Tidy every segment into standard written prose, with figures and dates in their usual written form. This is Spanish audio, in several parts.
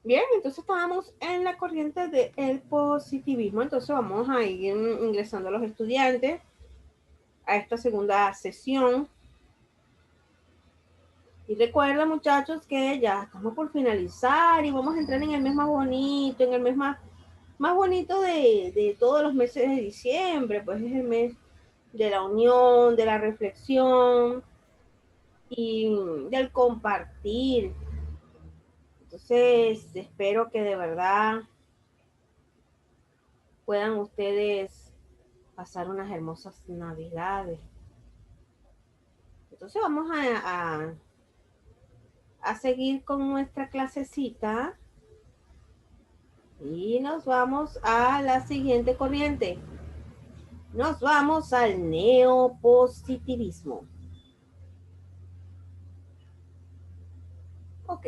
Bien, entonces estábamos en la corriente del positivismo, entonces vamos a ir ingresando a los estudiantes a esta segunda sesión. Y recuerda, muchachos, que ya estamos por finalizar y vamos a entrar en el mes más bonito, en el mes más bonito de todos los meses de diciembre, pues es el mes de la unión, de la reflexión y del compartir. Entonces, espero que de verdad puedan ustedes pasar unas hermosas navidades. Entonces vamos a seguir con nuestra clasecita y nos vamos a la siguiente corriente. Nos vamos al neopositivismo. Ok,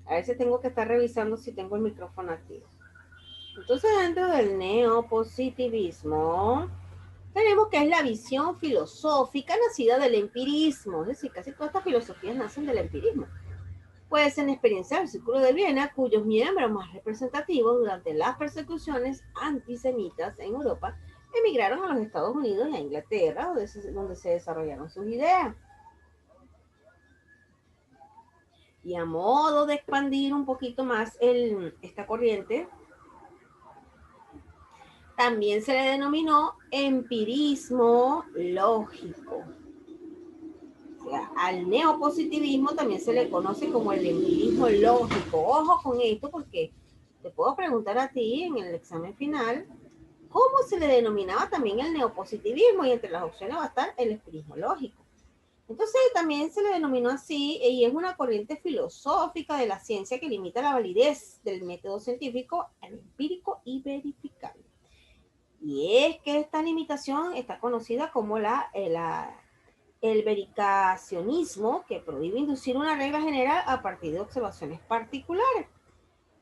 a ver si tengo que estar revisando si tengo el micrófono activo. Entonces dentro del neopositivismo tenemos que es la visión filosófica nacida del empirismo, es decir, casi todas estas filosofías nacen del empirismo. Pues en experiencia del Círculo de Viena, cuyos miembros más representativos durante las persecuciones antisemitas en Europa emigraron a los Estados Unidos y a Inglaterra, donde se desarrollaron sus ideas. Y a modo de expandir un poquito más esta corriente, también se le denominó empirismo lógico. O sea, al neopositivismo también se le conoce como el empirismo lógico. Ojo con esto porque te puedo preguntar a ti en el examen final cómo se le denominaba también el neopositivismo y entre las opciones va a estar el empirismo lógico. Entonces también se le denominó así y es una corriente filosófica de la ciencia que limita la validez del método científico al empírico y verificable. Y es que esta limitación está conocida como el verificacionismo, que prohíbe inducir una regla general a partir de observaciones particulares.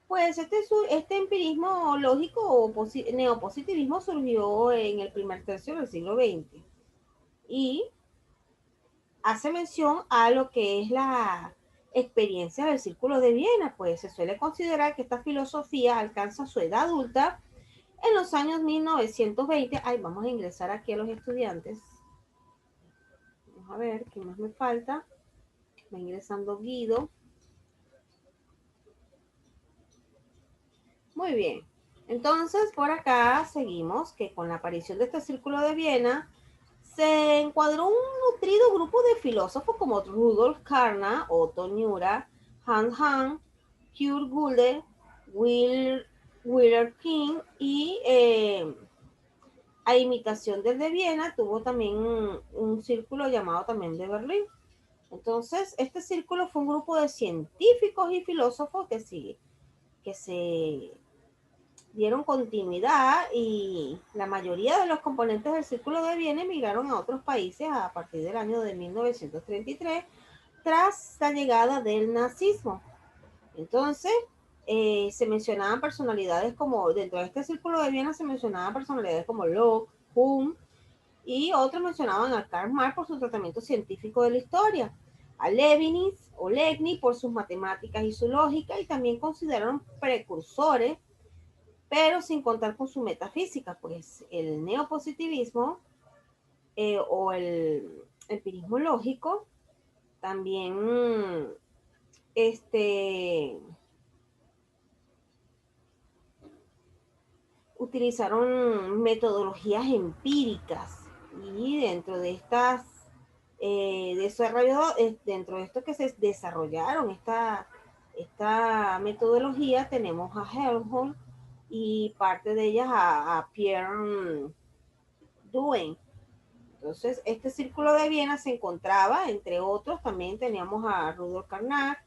Pues este empirismo lógico o neopositivismo surgió en el primer tercio del siglo XX y hace mención a lo que es la experiencia del Círculo de Viena, pues se suele considerar que esta filosofía alcanza su edad adulta en los años 1920. Ay, vamos a ingresar aquí a los estudiantes. Vamos a ver, ¿qué más me falta? Va ingresando Guido. Muy bien. Entonces, por acá seguimos que con la aparición de este Círculo de Viena se encuadró un nutrido grupo de filósofos como Rudolf Carnap, Otto Neumann, Hans Hahn, Kurt Gulde, Wilhelm King y a imitación del de Viena tuvo también un círculo llamado también de Berlín. Entonces, este círculo fue un grupo de científicos y filósofos que se dieron continuidad y la mayoría de los componentes del Círculo de Viena emigraron a otros países a partir del año de 1933 tras la llegada del nazismo. Entonces, se mencionaban personalidades como, dentro de este Círculo de Viena se mencionaban personalidades como Locke, Hume, y otros mencionaban a Karl Marx por su tratamiento científico de la historia, a Leibniz o Leibniz por sus matemáticas y su lógica, y también consideraron precursores pero sin contar con su metafísica, pues el neopositivismo o el empirismo lógico también este, utilizaron metodologías empíricas y dentro de estas dentro de esto que se desarrollaron esta metodología tenemos a Helmholtz y parte de ellas a Pierre Duen. Entonces, este círculo de Viena se encontraba, entre otros, también teníamos a Rudolf Carnap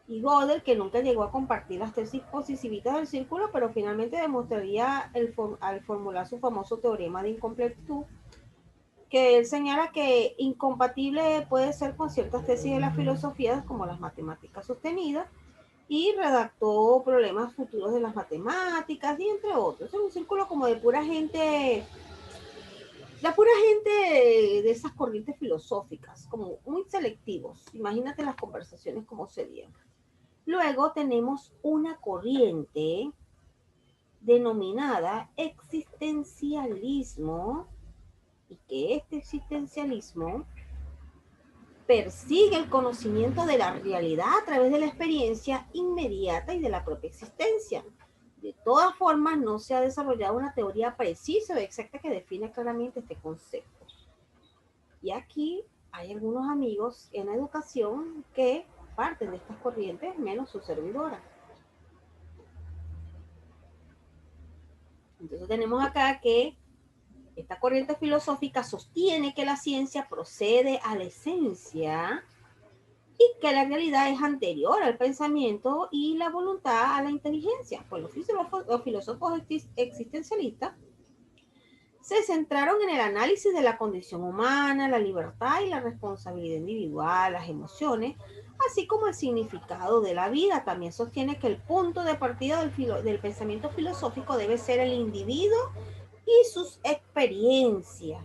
y Gödel, que nunca llegó a compartir las tesis positivistas del círculo, pero finalmente demostraría al formular su famoso teorema de incompletud, que él señala que incompatible puede ser con ciertas tesis de las filosofías como las matemáticas sostenidas, y redactó problemas futuros de las matemáticas y entre otros. Es un círculo como de pura gente, la pura gente de esas corrientes filosóficas, como muy selectivos. Imagínate las conversaciones como se dieron. Luego tenemos una corriente denominada existencialismo, y que este existencialismo persigue el conocimiento de la realidad a través de la experiencia inmediata y de la propia existencia. De todas formas, no se ha desarrollado una teoría precisa o exacta que define claramente este concepto. Y aquí hay algunos amigos en educación que parten de estas corrientes, menos su servidora. Entonces tenemos acá que esta corriente filosófica sostiene que la ciencia procede a la esencia y que la realidad es anterior al pensamiento y la voluntad a la inteligencia. Pues los filósofos existencialistas se centraron en el análisis de la condición humana, la libertad y la responsabilidad individual, las emociones, así como el significado de la vida. También sostiene que el punto de partida del pensamiento filosófico debe ser el individuo y sus experiencias.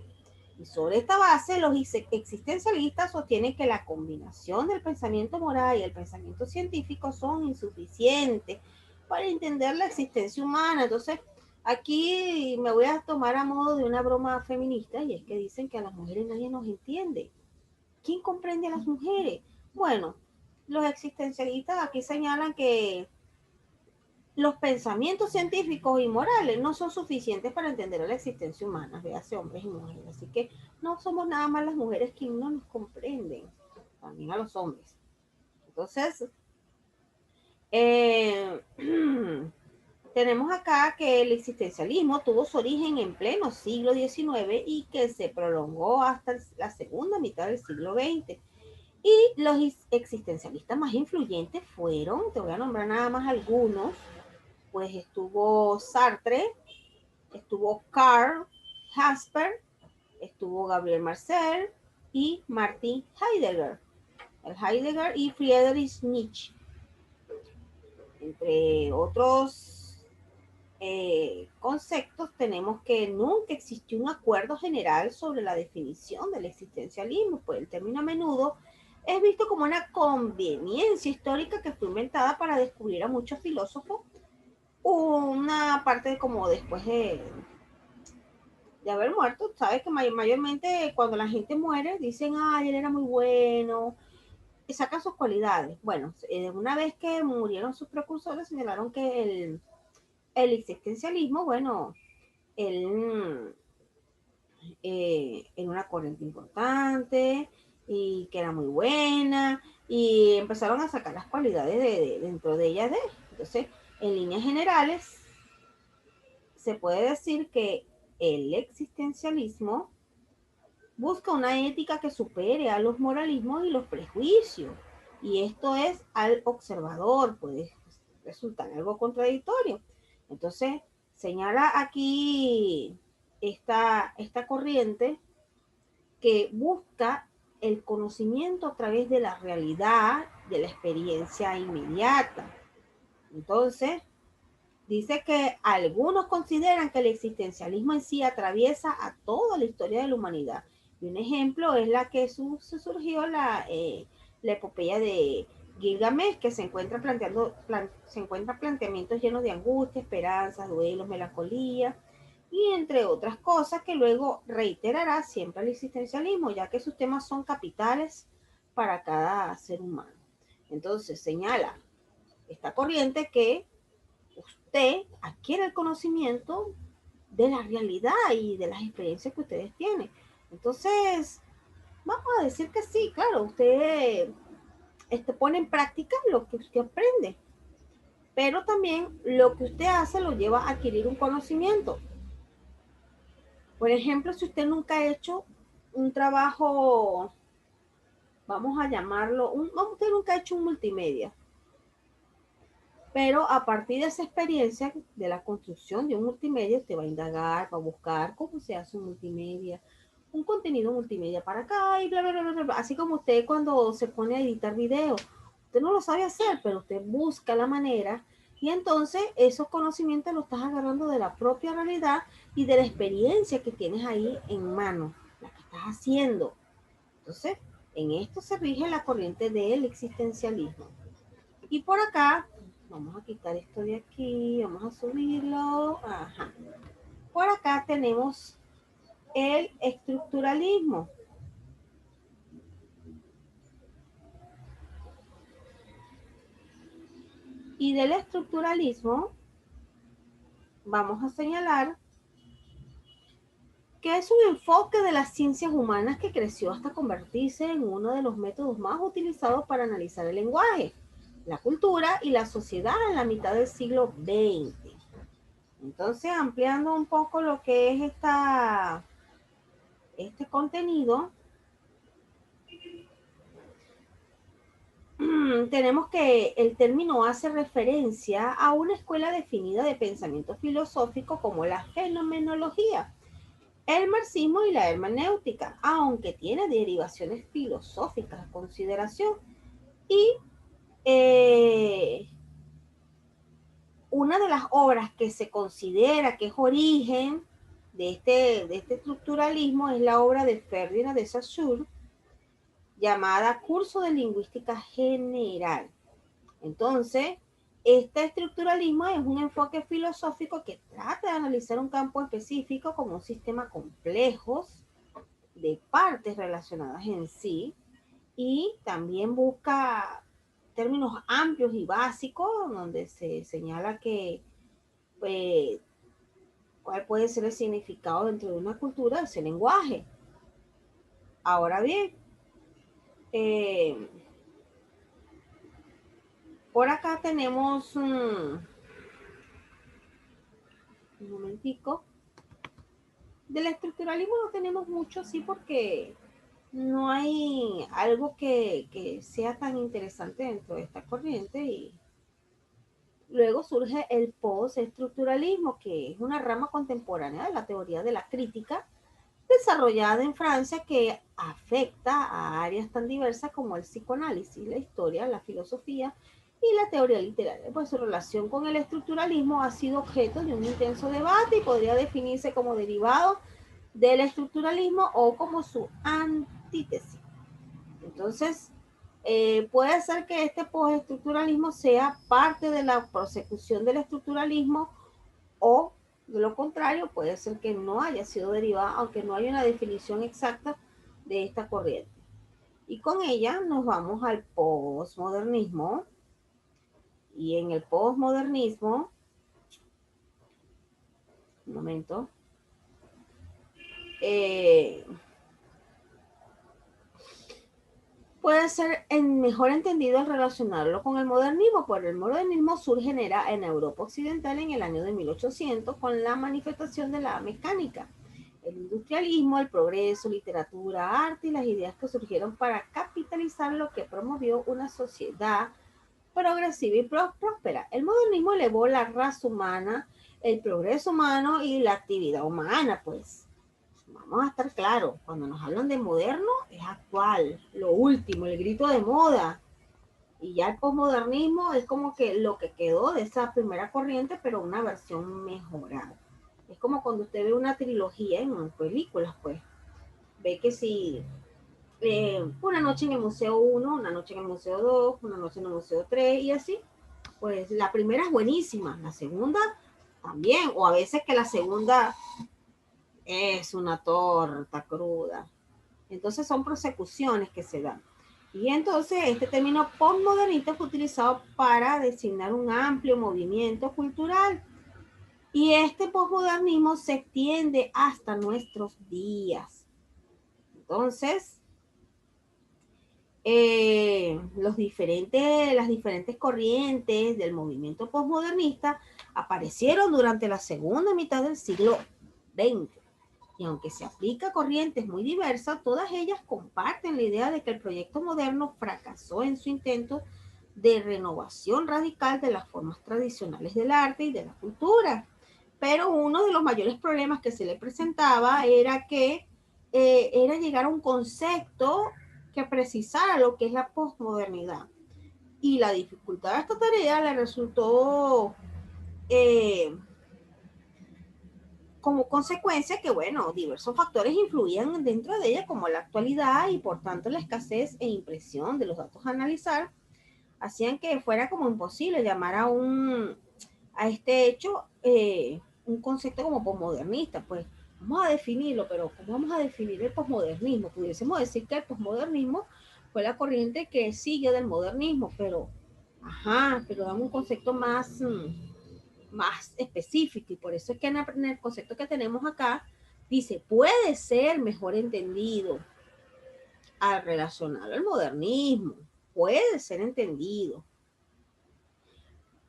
Y sobre esta base, los existencialistas sostienen que la combinación del pensamiento moral y el pensamiento científico son insuficientes para entender la existencia humana. Entonces, aquí me voy a tomar a modo de una broma feminista, y es que dicen que a las mujeres nadie nos entiende. ¿Quién comprende a las mujeres? Bueno, los existencialistas aquí señalan que los pensamientos científicos y morales no son suficientes para entender la existencia humana, véase hombres y mujeres. Así que no somos nada más las mujeres quienes no nos comprenden, también a los hombres. Entonces, eh, tenemos acá que el existencialismo tuvo su origen en pleno siglo XIX y que se prolongó hasta la segunda mitad del siglo XX. Y los existencialistas más influyentes fueron, te voy a nombrar nada más algunos, pues estuvo Sartre, estuvo Karl Jasper, estuvo Gabriel Marcel y Martin Heidegger. El Heidegger y Friedrich Nietzsche, entre otros conceptos, tenemos que nunca existió un acuerdo general sobre la definición del existencialismo, pues el término a menudo es visto como una conveniencia histórica que fue inventada para descubrir a muchos filósofos una parte como después de haber muerto. Sabes que mayormente cuando la gente muere dicen, ay, él era muy bueno, y sacan sus cualidades. Bueno, una vez que murieron sus precursores, señalaron que el existencialismo, bueno, él era una corriente importante y que era muy buena, y empezaron a sacar las cualidades dentro de ellas de él. Entonces, en líneas generales, se puede decir que el existencialismo busca una ética que supere a los moralismos y los prejuicios. Y esto es al observador, puede resultar algo contradictorio. Entonces, señala aquí esta corriente que busca el conocimiento a través de la realidad, de la experiencia inmediata. Entonces, dice que algunos consideran que el existencialismo en sí atraviesa a toda la historia de la humanidad. Y un ejemplo es la que surgió la epopeya de Gilgamesh, que se encuentra planteamientos llenos de angustia, esperanzas, duelos, melancolía, y entre otras cosas que luego reiterará siempre el existencialismo, ya que sus temas son capitales para cada ser humano. Entonces señala esta corriente que usted adquiere el conocimiento de la realidad y de las experiencias que ustedes tienen. Entonces, vamos a decir que sí, claro, usted pone en práctica lo que usted aprende, pero también lo que usted hace lo lleva a adquirir un conocimiento. Por ejemplo, si usted nunca ha hecho un trabajo, vamos a llamarlo, usted nunca ha hecho un multimedia, pero a partir de esa experiencia de la construcción de un multimedia, usted va a indagar, va a buscar cómo se hace un multimedia, un contenido multimedia para acá y bla, bla, bla, bla, bla. Así como usted cuando se pone a editar video, usted no lo sabe hacer, pero usted busca la manera y entonces esos conocimientos los estás agarrando de la propia realidad y de la experiencia que tienes ahí en mano, la que estás haciendo. Entonces, en esto se rige la corriente del existencialismo. Y por acá, vamos a quitar esto de aquí, vamos a subirlo. Ajá. Por acá tenemos el estructuralismo. Y del estructuralismo vamos a señalar que es un enfoque de las ciencias humanas que creció hasta convertirse en uno de los métodos más utilizados para analizar el lenguaje, la cultura y la sociedad en la mitad del siglo XX. Entonces, ampliando un poco lo que es este contenido, tenemos que el término hace referencia a una escuela definida de pensamiento filosófico como la fenomenología, el marxismo y la hermenéutica, aunque tiene derivaciones filosóficas a consideración. Y eh, una de las obras que se considera que es origen de este estructuralismo es la obra de Ferdinand de Saussure, llamada Curso de Lingüística General. Entonces, este estructuralismo es un enfoque filosófico que trata de analizar un campo específico como un sistema complejo de partes relacionadas en sí, y también busca términos amplios y básicos donde se señala que pues, cuál puede ser el significado dentro de una cultura de ese lenguaje. Ahora bien, eh, por acá tenemos un momentico. Del estructuralismo no tenemos mucho, sí, porque no hay algo que sea tan interesante dentro de esta corriente. Y luego surge el postestructuralismo, que es una rama contemporánea de la teoría de la crítica, desarrollada en Francia, que afecta a áreas tan diversas como el psicoanálisis, la historia, la filosofía y la teoría literaria. Pues su relación con el estructuralismo ha sido objeto de un intenso debate y podría definirse como derivado del estructuralismo o como su antítesis. Entonces, puede ser que este postestructuralismo sea parte de la prosecución del estructuralismo, o de lo contrario, puede ser que no haya sido derivada, aunque no haya una definición exacta de esta corriente. Y con ella nos vamos al posmodernismo. Y en el posmodernismo, un momento, eh, puede ser mejor entendido al relacionarlo con el modernismo, pues el modernismo surge en Europa Occidental en el año de 1800 con la manifestación de la mecánica, el industrialismo, el progreso, literatura, arte y las ideas que surgieron para capitalizar lo que promovió una sociedad progresiva y próspera. El modernismo elevó la raza humana, el progreso humano y la actividad humana, pues vamos a estar claros, cuando nos hablan de moderno es actual, lo último, el grito de moda. Y ya el posmodernismo es como que lo que quedó de esa primera corriente, pero una versión mejorada. Es como cuando usted ve una trilogía en películas, pues ve que si una noche en el Museo 1, una noche en el Museo 2, una noche en el Museo 3 y así, pues la primera es buenísima, la segunda también, o a veces que la segunda es una torta cruda. Entonces son prosecuciones que se dan. Y entonces este término postmodernista fue utilizado para designar un amplio movimiento cultural. Y este postmodernismo se extiende hasta nuestros días. Entonces, las diferentes corrientes del movimiento postmodernista aparecieron durante la segunda mitad del siglo XX. Y aunque se aplica a corrientes muy diversas, todas ellas comparten la idea de que el proyecto moderno fracasó en su intento de renovación radical de las formas tradicionales del arte y de la cultura. Pero uno de los mayores problemas que se le presentaba era que era llegar a un concepto que precisara lo que es la posmodernidad. Y la dificultad de esta tarea le resultó como consecuencia que, bueno, diversos factores influían dentro de ella, como la actualidad y por tanto la escasez e impresión de los datos a analizar, hacían que fuera como imposible llamar a este hecho un concepto como posmodernista. Pues vamos a definirlo, pero ¿cómo vamos a definir el posmodernismo? Pudiésemos decir que el posmodernismo fue la corriente que sigue del modernismo, pero dame un concepto más específico, y por eso es que en el concepto que tenemos acá dice, puede ser mejor entendido al relacionarlo al modernismo, puede ser entendido.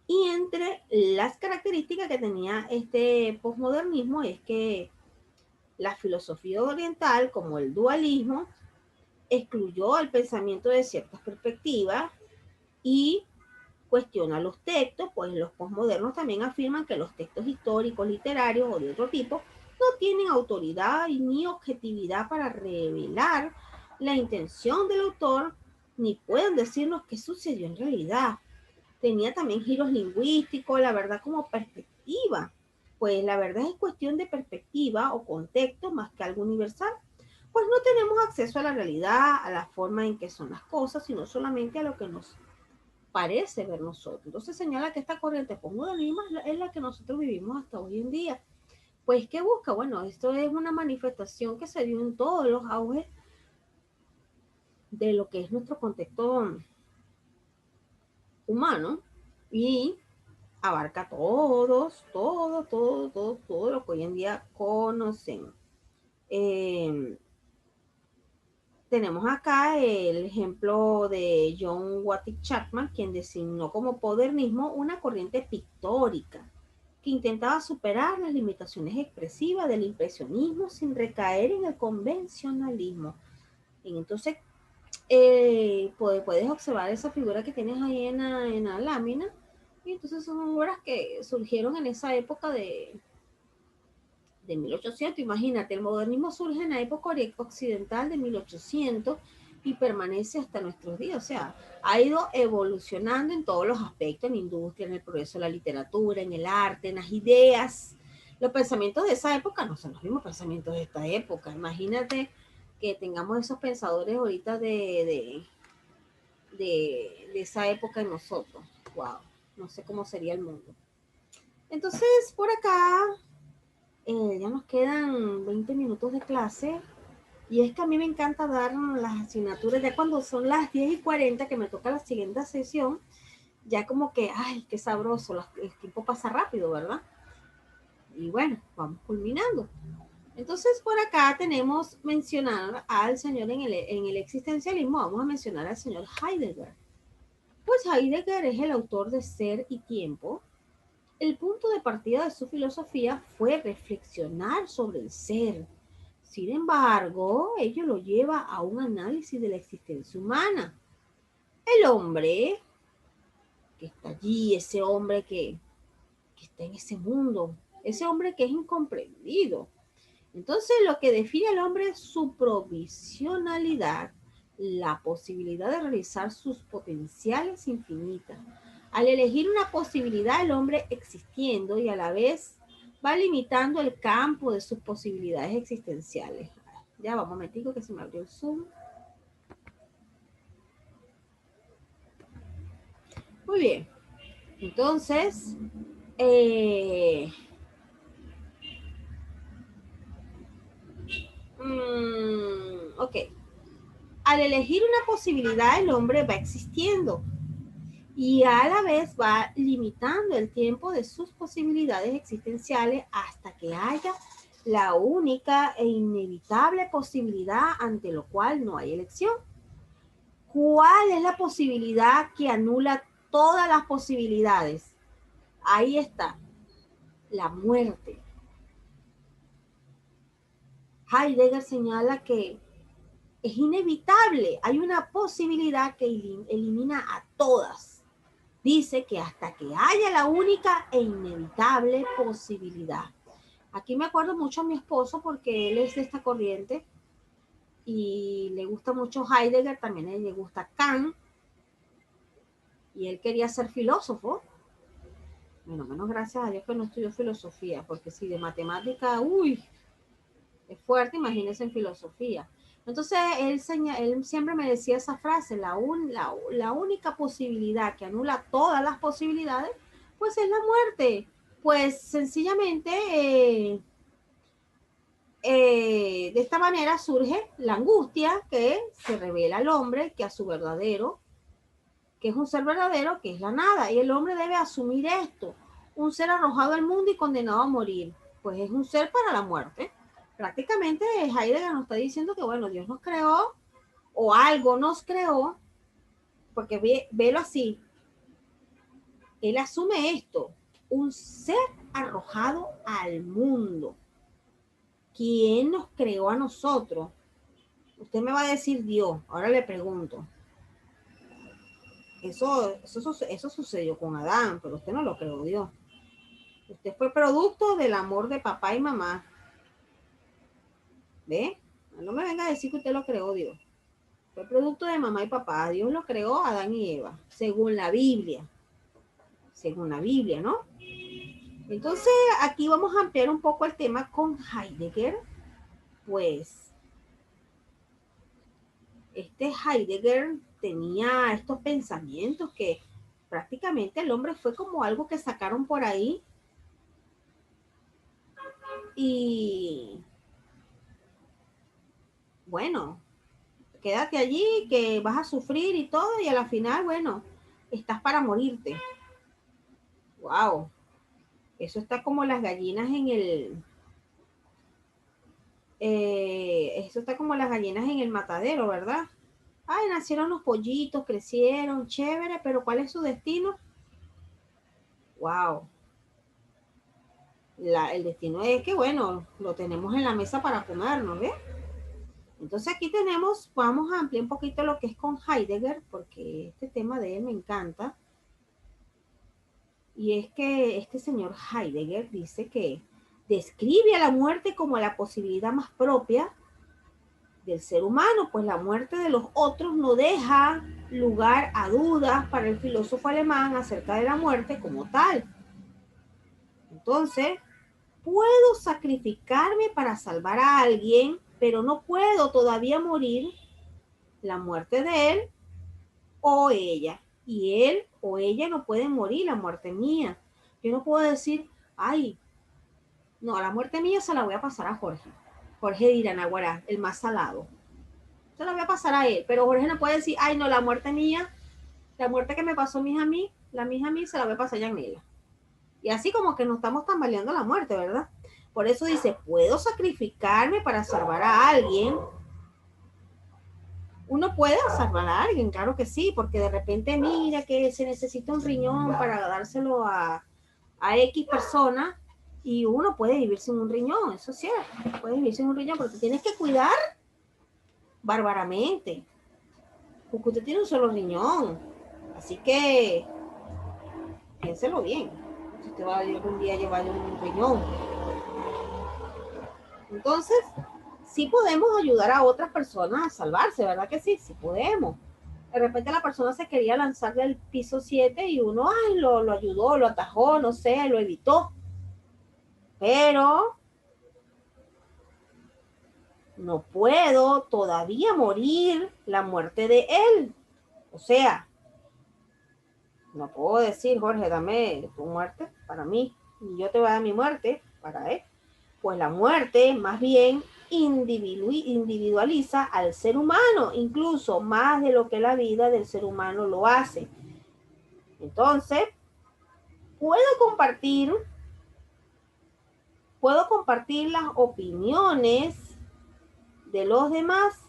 Y entre las características que tenía este posmodernismo es que la filosofía oriental, como el dualismo, excluyó el pensamiento de ciertas perspectivas y cuestiona los textos, pues los posmodernos también afirman que los textos históricos, literarios o de otro tipo no tienen autoridad ni objetividad para revelar la intención del autor, ni pueden decirnos qué sucedió en realidad. Tenía también giros lingüísticos, la verdad como perspectiva, pues la verdad es cuestión de perspectiva o contexto más que algo universal, pues no tenemos acceso a la realidad, a la forma en que son las cosas, sino solamente a lo que nos parece ver nosotros. Entonces señala que esta corriente posmodernismo es la que nosotros vivimos hasta hoy en día. Pues, ¿qué busca? Bueno, esto es una manifestación que se dio en todos los auges de lo que es nuestro contexto humano y abarca todo lo que hoy en día conocemos. Tenemos acá el ejemplo de John Watty Chapman, quien designó como modernismo una corriente pictórica que intentaba superar las limitaciones expresivas del impresionismo sin recaer en el convencionalismo. Y entonces, puedes observar esa figura que tienes ahí en la lámina, y entonces son obras que surgieron en esa época de 1800. Imagínate, el modernismo surge en la época occidental de 1800 y permanece hasta nuestros días. O sea, ha ido evolucionando en todos los aspectos, en la industria, en el progreso de la literatura, en el arte, en las ideas. Los pensamientos de esa época no son los mismos pensamientos de esta época. Imagínate que tengamos esos pensadores ahorita de esa época en nosotros. Wow, no sé cómo sería el mundo. Entonces, por acá ya nos quedan 20 minutos de clase, y es que a mí me encanta dar las asignaturas ya cuando son las 10:40 que me toca la siguiente sesión, ya como que, ay, qué sabroso, el tiempo pasa rápido, ¿verdad? Y bueno, vamos culminando. Entonces, por acá tenemos mencionar al señor en el existencialismo, vamos a mencionar al señor Heidegger. Pues Heidegger es el autor de Ser y Tiempo. El punto de partida de su filosofía fue reflexionar sobre el ser. Sin embargo, ello lo lleva a un análisis de la existencia humana. El hombre que está allí, ese hombre que está en ese mundo, ese hombre que es incomprendido. Entonces, lo que define al hombre es su provisionalidad, la posibilidad de realizar sus potenciales infinitas. Al elegir una posibilidad, el hombre existiendo y a la vez va limitando el campo de sus posibilidades existenciales. Ya va un momentico que se me abrió el Zoom. Muy bien. Entonces, ok. Al elegir una posibilidad, el hombre va existiendo y a la vez va limitando el tiempo de sus posibilidades existenciales hasta que haya la única e inevitable posibilidad ante lo cual no hay elección. ¿Cuál es la posibilidad que anula todas las posibilidades? Ahí está, la muerte. Heidegger señala que es inevitable, hay una posibilidad que elimina a todas. Dice que hasta que haya la única e inevitable posibilidad. Aquí me acuerdo mucho a mi esposo porque él es de esta corriente y le gusta mucho Heidegger, también a él le gusta Kant, y él quería ser filósofo. Bueno, menos gracias a Dios que no estudió filosofía, porque si de matemática, uy, es fuerte, imagínense en filosofía. Entonces, él siempre me decía esa frase, la única posibilidad que anula todas las posibilidades, pues es la muerte. Pues sencillamente, de esta manera surge la angustia que se revela al hombre, que a su verdadero, que es un ser verdadero, que es la nada. Y el hombre debe asumir esto, un ser arrojado al mundo y condenado a morir. Pues es un ser para la muerte. Prácticamente Heidegger nos está diciendo que, bueno, Dios nos creó o algo nos creó, porque velo así, él asume esto, un ser arrojado al mundo. ¿Quién nos creó a nosotros? Usted me va a decir Dios, ahora le pregunto. Eso sucedió con Adán, pero usted no lo creó Dios. Usted fue producto del amor de papá y mamá. ¿Ve? No me venga a decir que usted lo creó Dios. Fue producto de mamá y papá. Dios lo creó a Adán y Eva, según la Biblia. Según la Biblia, ¿no? Entonces, aquí vamos a ampliar un poco el tema con Heidegger. Pues, este Heidegger tenía estos pensamientos que prácticamente el hombre fue como algo que sacaron por ahí y bueno, quédate allí que vas a sufrir y todo y a la final, bueno, estás para morirte. Wow, eso está como las gallinas en eso está como las gallinas en el matadero, ¿verdad? Ay, nacieron los pollitos, crecieron, chévere, pero ¿cuál es su destino? Wow. El destino es que, bueno, lo tenemos en la mesa para comernos, ¿ves? Entonces aquí tenemos, vamos a ampliar un poquito lo que es con Heidegger, porque este tema de él me encanta. Y es que este señor Heidegger dice que describe a la muerte como la posibilidad más propia del ser humano, pues la muerte de los otros no deja lugar a dudas para el filósofo alemán acerca de la muerte como tal. Entonces, puedo sacrificarme para salvar a alguien, pero no puedo todavía morir la muerte de él o ella. Y él o ella no pueden morir la muerte mía. Yo no puedo decir, ay, no, la muerte mía se la voy a pasar a Jorge. Jorge dirá, Naguará, el más salado. Se la voy a pasar a él. Pero Jorge no puede decir, ay, no, la muerte mía, la muerte que me pasó mi hija a mí, la mía a mí se la voy a pasar a Yanela. Y así como que nos estamos tambaleando la muerte, ¿verdad? Por eso dice, ¿puedo sacrificarme para salvar a alguien? Uno puede salvar a alguien, claro que sí, porque de repente mira que se necesita un riñón para dárselo a X persona y uno puede vivir sin un riñón, eso sí, puede vivir sin un riñón, pero te tienes que cuidar bárbaramente, porque usted tiene un solo riñón, así que piénselo bien, si usted va a algún día llevar un riñón. Entonces, sí podemos ayudar a otras personas a salvarse, ¿verdad que sí? Sí podemos. De repente la persona se quería lanzar del piso 7 y uno ay, lo ayudó, lo atajó, no sé, lo evitó. Pero no puedo todavía morir la muerte de él. O sea, no puedo decir, Jorge, dame tu muerte para mí y yo te voy a dar mi muerte para él. Pues la muerte más bien individualiza al ser humano, incluso más de lo que la vida del ser humano lo hace. Entonces, puedo compartir, puedo compartir las opiniones de los demás.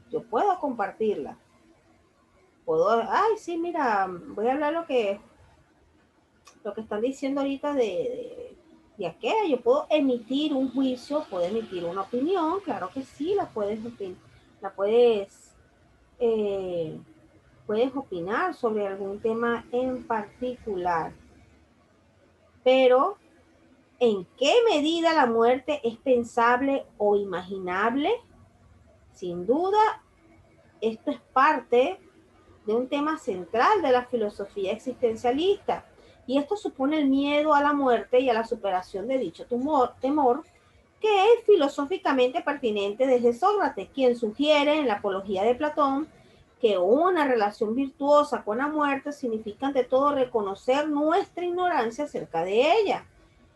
Yo puedo compartirlas. Puedo, ay, sí, mira, voy a hablar lo que están diciendo ahorita de aquello. Yo puedo emitir un juicio, puedo emitir una opinión, claro que sí, la eh, puedes opinar sobre algún tema en particular. Pero, ¿en qué medida la muerte es pensable o imaginable? Sin duda, esto es parte de un tema central de la filosofía existencialista. Y esto supone el miedo a la muerte y a la superación de dicho temor que es filosóficamente pertinente desde Sócrates, quien sugiere en la Apología de Platón que una relación virtuosa con la muerte significa ante todo reconocer nuestra ignorancia acerca de ella.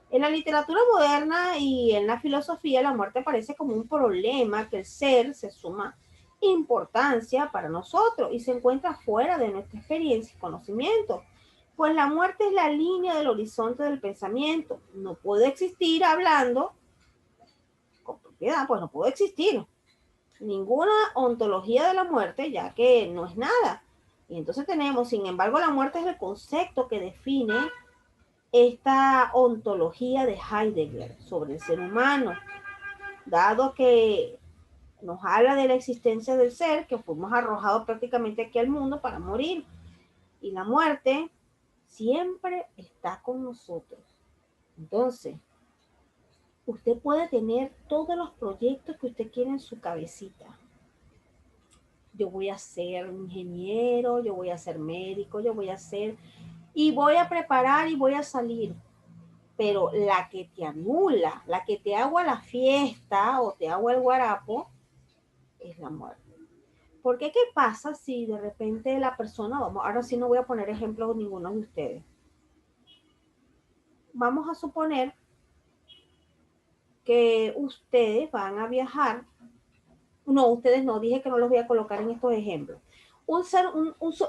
En la literatura moderna y en la filosofía, la muerte aparece como un problema que el ser se suma importancia para nosotros y se encuentra fuera de nuestra experiencia y conocimiento. Pues la muerte es la línea del horizonte del pensamiento. No puede existir hablando con propiedad, pues no puede existir ninguna ontología de la muerte, ya que no es nada. Y entonces tenemos, sin embargo, la muerte es el concepto que define esta ontología de Heidegger sobre el ser humano, dado que nos habla de la existencia del ser, que fuimos arrojados prácticamente aquí al mundo para morir. Y la muerte siempre está con nosotros. Entonces, usted puede tener todos los proyectos que usted quiere en su cabecita. Yo voy a ser ingeniero, yo voy a ser médico, yo voy a ser... Y voy a preparar y voy a salir. Pero la que te anula, la que te agua la fiesta o te agua el guarapo, es la muerte. Porque ¿qué pasa si de repente la persona, vamos, ahora sí no voy a poner ejemplos ninguno de ustedes. Vamos a suponer que ustedes van a viajar. No, ustedes no, dije que no los voy a colocar en estos ejemplos.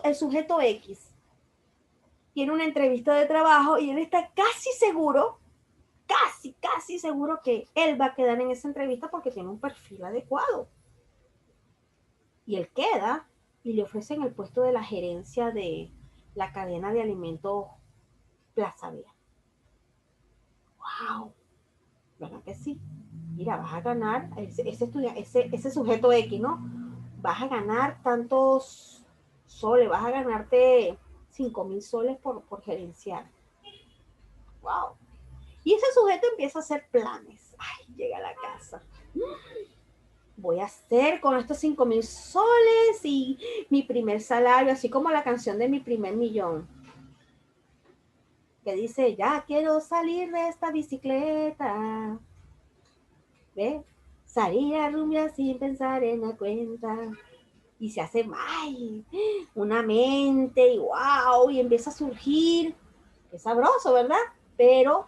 El sujeto X tiene una entrevista de trabajo y él está casi seguro, casi seguro que él va a quedar en esa entrevista porque tiene un perfil adecuado. Y él queda y le ofrecen el puesto de la gerencia de la cadena de alimentos Plaza Vea. ¡Wow! ¿Verdad que sí? Mira, vas a ganar, ese sujeto X, ¿no? Vas a ganar tantos soles, vas a ganarte 5,000 soles por gerenciar. ¡Wow! Y ese sujeto empieza a hacer planes. Ay, llega a la casa. Voy a hacer con estos 5,000 soles y mi primer salario, así como la canción de Mi Primer Millón, que dice, ya quiero salir de esta bicicleta. ¿Ves? Salir a rumbear sin pensar en la cuenta. Y se hace ay, una mente y wow, y empieza a surgir. Qué sabroso, ¿verdad? Pero,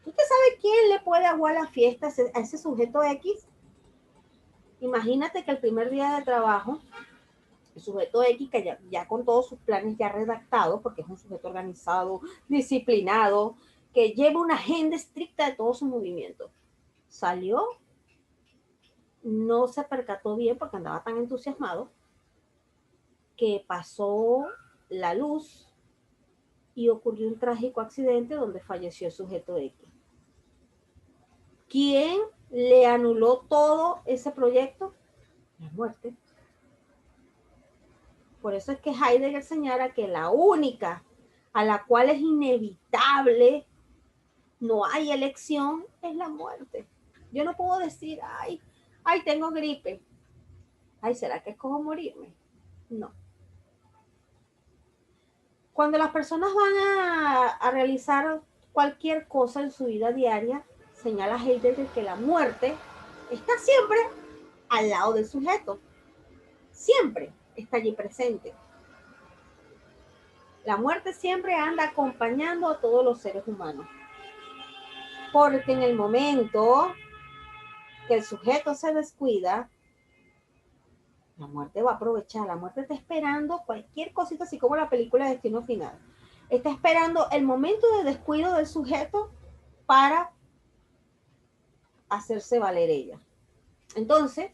¿usted sabe quién le puede aguar la fiesta a ese sujeto X? Imagínate que el primer día de trabajo, el sujeto X, que ya con todos sus planes ya redactados, porque es un sujeto organizado, disciplinado, que lleva una agenda estricta de todos sus movimientos, salió, no se percató bien porque andaba tan entusiasmado, que pasó la luz y ocurrió un trágico accidente donde falleció el sujeto X. ¿Quién le anuló todo ese proyecto? La muerte. Por eso es que Heidegger señala que la única a la cual es inevitable, no hay elección, es la muerte. Yo no puedo decir, ay, tengo gripe. Ay, ¿será que escojo morirme? No. Cuando las personas van a realizar cualquier cosa en su vida diaria, señala Heidegger que la muerte está siempre al lado del sujeto. Siempre está allí presente. La muerte siempre anda acompañando a todos los seres humanos. Porque en el momento que el sujeto se descuida, la muerte va a aprovechar. La muerte está esperando cualquier cosita, así como la película Destino Final. Está esperando el momento de descuido del sujeto para hacerse valer ella. Entonces,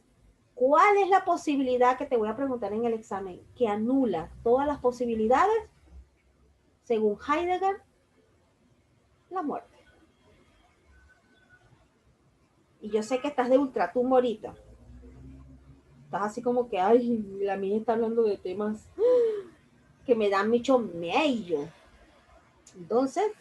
¿cuál es la posibilidad que te voy a preguntar en el examen que anula todas las posibilidades? Según Heidegger, la muerte. Y yo sé que estás de ultratumbo ahorita. Estás así como que, ay, la mía está hablando de temas que me dan mucho miedo. Entonces,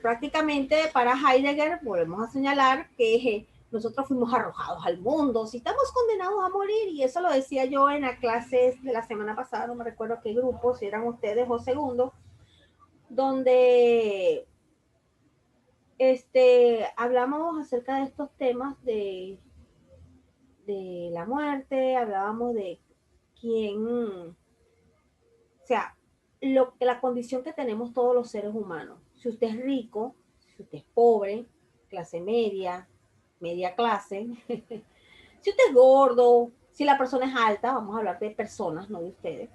prácticamente para Heidegger, volvemos a señalar que nosotros fuimos arrojados al mundo, si estamos condenados a morir, y eso lo decía yo en las clases de la semana pasada, no me recuerdo qué grupo, si eran ustedes o segundo, donde hablamos acerca de estos temas de la muerte, hablábamos de quién, o sea, la condición que tenemos todos los seres humanos. Si usted es rico, si usted es pobre, clase media, media clase, si usted es gordo, si la persona es alta, vamos a hablar de personas, no de ustedes,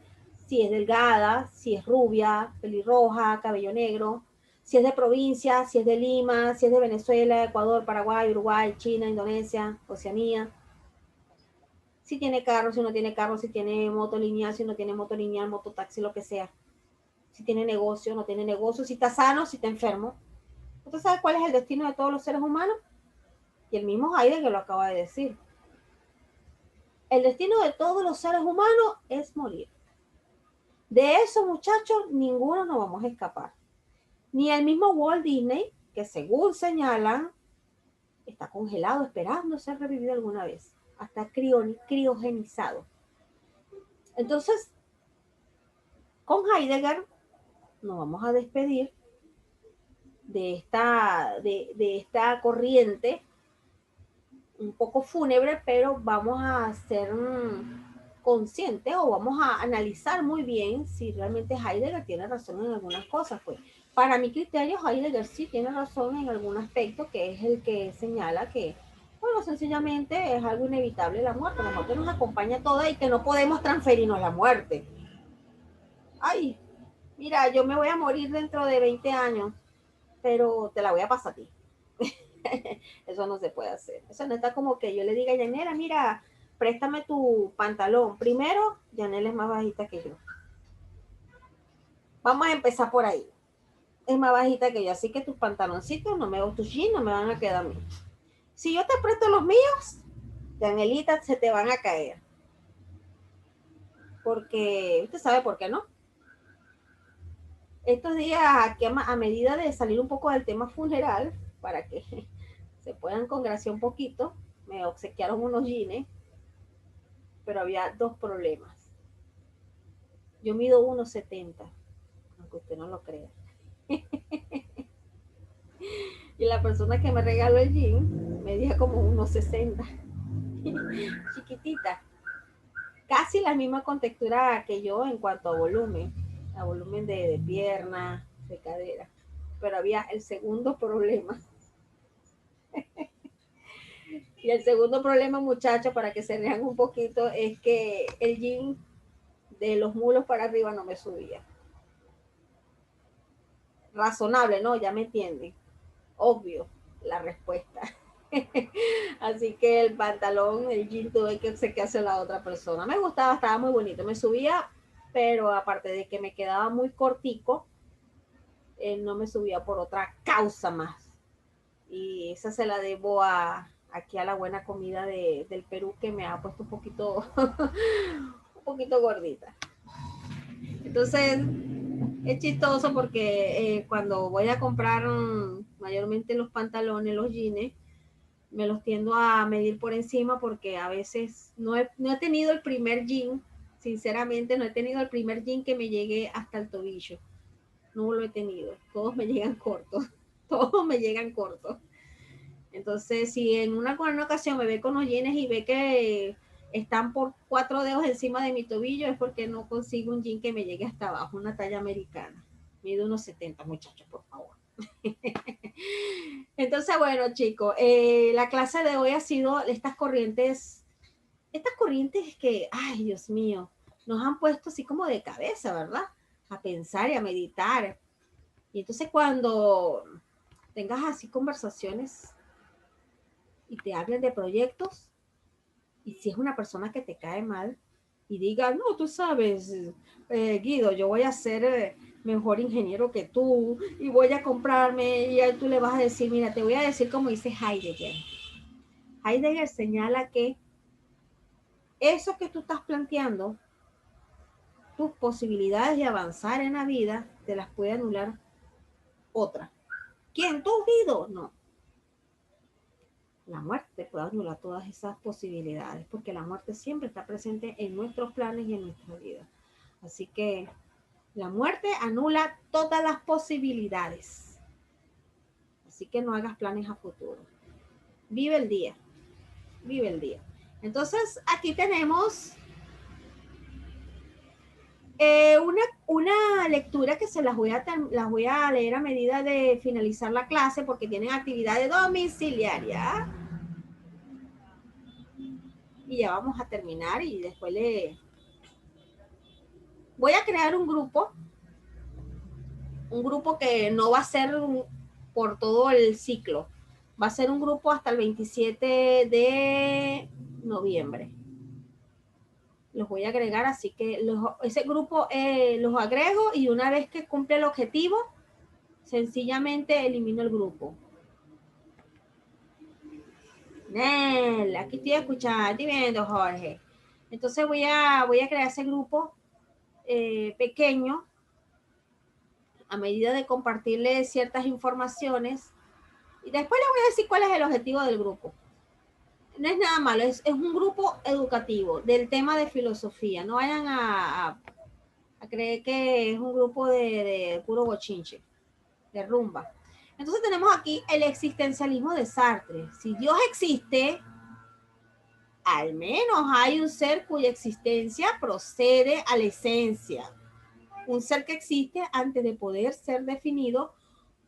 si es delgada, si es rubia, pelirroja, cabello negro, si es de provincia, si es de Lima, si es de Venezuela, Ecuador, Paraguay, Uruguay, China, Indonesia, Oceanía, si tiene carro, si no tiene carro, si tiene moto lineal, si no tiene moto lineal, mototaxi, lo que sea, si tiene negocio, no tiene negocio, si está sano, si está enfermo. ¿Usted sabe cuál es el destino de todos los seres humanos? Y el mismo Heidegger lo acaba de decir. El destino de todos los seres humanos es morir. De eso, muchachos, ninguno nos vamos a escapar. Ni el mismo Walt Disney, que según señalan, está congelado esperando ser revivido alguna vez. Hasta criogenizado. Entonces, con Heidegger nos vamos a despedir de esta corriente un poco fúnebre, pero vamos a ser conscientes o vamos a analizar muy bien si realmente Heidegger tiene razón en algunas cosas. Pues para mi criterio, Heidegger sí tiene razón en algún aspecto, que es el que señala que, bueno, sencillamente es algo inevitable la muerte nos acompaña toda y que no podemos transferirnos la muerte. Ay, mira, yo me voy a morir dentro de 20 años, pero te la voy a pasar a ti. Eso no se puede hacer. Eso no está como que yo le diga a Yanela, mira, préstame tu pantalón. Primero, Yanela es más bajita que yo. Vamos a empezar por ahí. Es más bajita que yo, así que tus pantaloncitos, tus jeans no me van a quedar a mí. Si yo te presto los míos, Yanelita, se te van a caer. Porque, usted sabe por qué no. Estos días, aquí a medida de salir un poco del tema funeral, para que se puedan congraciar un poquito, me obsequiaron unos jeans, pero había dos problemas. Yo mido 1,70, aunque usted no lo crea. Y la persona que me regaló el jean medía como 1,60. Chiquitita. Casi la misma contextura que yo en cuanto a volumen de pierna, de cadera. Pero había el segundo problema. Y el segundo problema, muchachos, para que se vean un poquito, es que el jean de los mulos para arriba no me subía. Razonable, ¿no? Ya me entienden. Obvio la respuesta. Así que el pantalón, el jean, tuve que sé qué hace la otra persona. Me gustaba, estaba muy bonito. Me subía, pero aparte de que me quedaba muy cortico, no me subía por otra causa más. Y esa se la debo aquí a la buena comida del Perú, que me ha puesto un poquito, un poquito gordita. Entonces, es chistoso porque cuando voy a comprar mayormente los pantalones, los jeans, me los tiendo a medir por encima porque a veces no he tenido el primer jean, sinceramente no he tenido el primer jean que me llegue hasta el tobillo. No lo he tenido, todos me llegan cortos, todos me llegan cortos. Entonces, si en una ocasión me ve con los jeans y ve que están por 4 dedos encima de mi tobillo, es porque no consigo un jean que me llegue hasta abajo, una talla americana. Mide unos 70, muchachos, por favor. Entonces, bueno, chicos, la clase de hoy ha sido estas corrientes que, ay, Dios mío, nos han puesto así como de cabeza, ¿verdad? A pensar y a meditar. Y entonces cuando tengas así conversaciones y te hablen de proyectos, y si es una persona que te cae mal, y diga, no, tú sabes, Guido, yo voy a ser mejor ingeniero que tú, y voy a comprarme, y tú le vas a decir, mira, te voy a decir como dice Heidegger. Heidegger señala que eso que tú estás planteando, tus posibilidades de avanzar en la vida, te las puede anular otra. ¿Quién? ¿Tú, Guido? No. La muerte puede anular todas esas posibilidades, porque la muerte siempre está presente en nuestros planes y en nuestra vida. Así que la muerte anula todas las posibilidades. Así que no hagas planes a futuro. Vive el día. Vive el día. Entonces, aquí tenemos una lectura que las voy a leer a medida de finalizar la clase porque tienen actividades domiciliarias. Y ya vamos a terminar y después voy a crear un grupo que no va a ser por todo el ciclo. Va a ser un grupo hasta el 27 de noviembre. Los voy a agregar, así que ese grupo los agrego y una vez que cumple el objetivo, sencillamente elimino el grupo. Nel, aquí estoy escuchando, estoy viendo, Jorge. Entonces voy a crear ese grupo pequeño a medida de compartirle ciertas informaciones y después les voy a decir cuál es el objetivo del grupo. No es nada malo, es un grupo educativo del tema de filosofía. No vayan a creer que es un grupo de puro bochinche, de rumba. Entonces tenemos aquí el existencialismo de Sartre. Si Dios existe, al menos hay un ser cuya existencia procede a la esencia. Un ser que existe antes de poder ser definido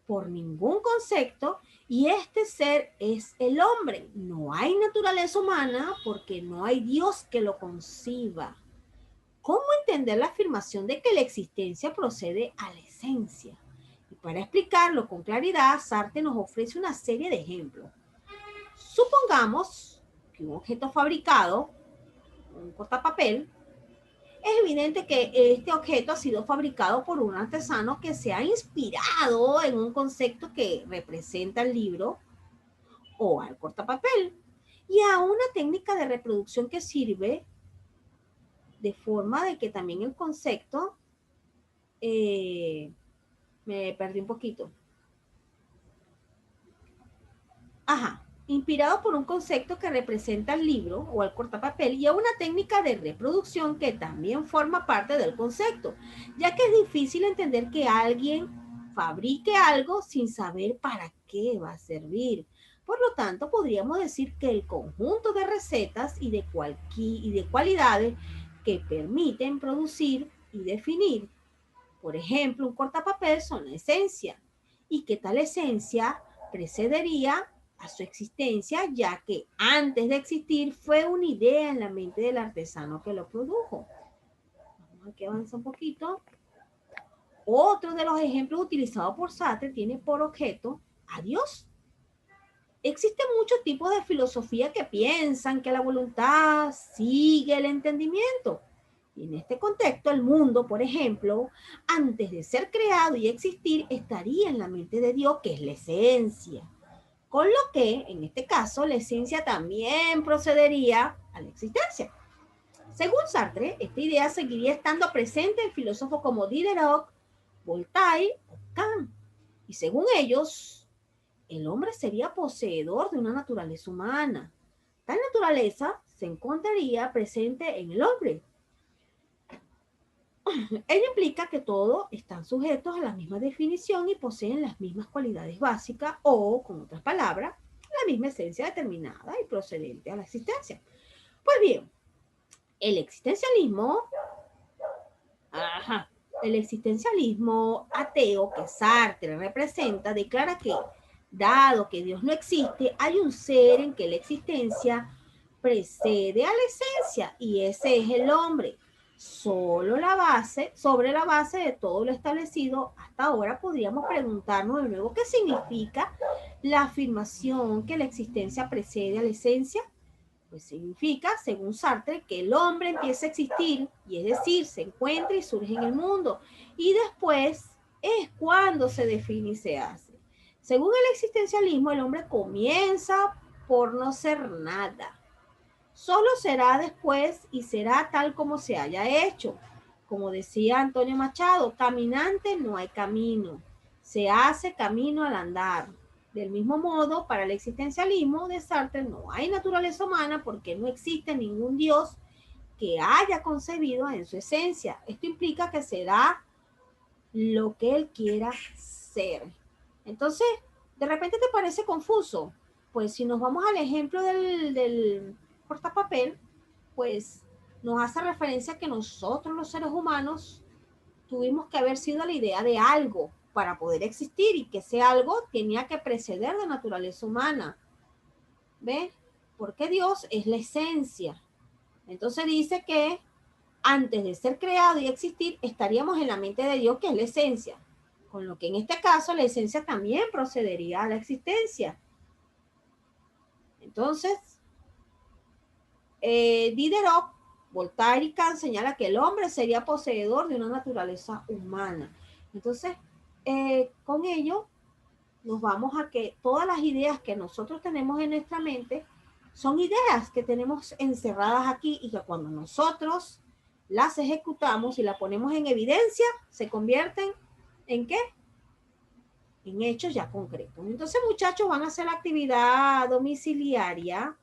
por ningún concepto, y este ser es el hombre. No hay naturaleza humana porque no hay Dios que lo conciba. ¿Cómo entender la afirmación de que la existencia procede a la esencia? Y para explicarlo con claridad, Sartre nos ofrece una serie de ejemplos. Supongamos que un objeto fabricado, un cortapapel, es evidente que este objeto ha sido fabricado por un artesano que se ha inspirado en un concepto que representa el libro o al cortapapel y a una técnica de reproducción que sirve de forma de que también el concepto me perdí un poquito. Inspirado por un concepto que representa el libro o el cortapapel y a una técnica de reproducción que también forma parte del concepto, ya que es difícil entender que alguien fabrique algo sin saber para qué va a servir. Por lo tanto, podríamos decir que el conjunto de recetas y de cualidades que permiten producir y definir, por ejemplo, un cortapapel son la esencia, y que tal esencia precedería a su existencia, ya que antes de existir fue una idea en la mente del artesano que lo produjo. Vamos a que avanza un poquito. Otro de los ejemplos utilizados por Sartre tiene por objeto a Dios. Existen muchos tipos de filosofía que piensan que la voluntad sigue el entendimiento. Y en este contexto, el mundo, por ejemplo, antes de ser creado y existir, estaría en la mente de Dios, que es la esencia. Con lo que, en este caso, la esencia también procedería a la existencia. Según Sartre, esta idea seguiría estando presente en filósofos como Diderot, Voltaire o Kant. Y según ellos, el hombre sería poseedor de una naturaleza humana. Tal naturaleza se encontraría presente en el hombre. Ello implica que todos están sujetos a la misma definición y poseen las mismas cualidades básicas o, con otras palabras, la misma esencia determinada y procedente a la existencia. Pues bien, el existencialismo ateo que Sartre representa declara que, dado que Dios no existe, hay un ser en que la existencia precede a la esencia y ese es el hombre. Sobre la base de todo lo establecido hasta ahora, podríamos preguntarnos de nuevo qué significa la afirmación que la existencia precede a la esencia. Pues significa, según Sartre, que el hombre empieza a existir, y es decir, se encuentra y surge en el mundo, y después es cuando se define y se hace. Según el existencialismo, el hombre comienza por no ser nada. Solo será después y será tal como se haya hecho. Como decía Antonio Machado, caminante no hay camino, se hace camino al andar. Del mismo modo, para el existencialismo de Sartre no hay naturaleza humana porque no existe ningún Dios que haya concebido en su esencia. Esto implica que será lo que él quiera ser. Entonces, De repente te parece confuso. Pues si nos vamos al ejemplo del portapapel, pues nos hace referencia a que nosotros los seres humanos tuvimos que haber sido la idea de algo para poder existir y que ese algo tenía que preceder de naturaleza humana. ¿Ve? Porque Dios es la esencia. Entonces dice que antes de ser creado y existir, estaríamos en la mente de Dios, que es la esencia. Con lo que en este caso la esencia también procedería a la existencia. Entonces, Diderot, Voltaire y Kant señala que el hombre sería poseedor de una naturaleza humana. Entonces, con ello nos vamos a que todas las ideas que nosotros tenemos en nuestra mente son ideas que tenemos encerradas aquí y que cuando nosotros las ejecutamos y las ponemos en evidencia, se convierten ¿en qué? En hechos ya concretos. Entonces, muchachos, van a hacer la actividad domiciliaria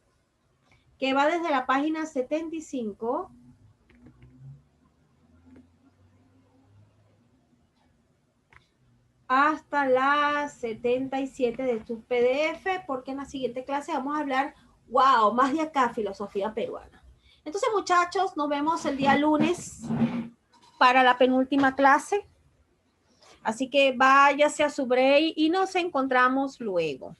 que va desde la página 75 hasta la 77 de tu PDF, porque en la siguiente clase vamos a hablar, wow, más de acá, filosofía peruana. Entonces, muchachos, nos vemos el día lunes para la penúltima clase. Así que váyase a su break y nos encontramos luego.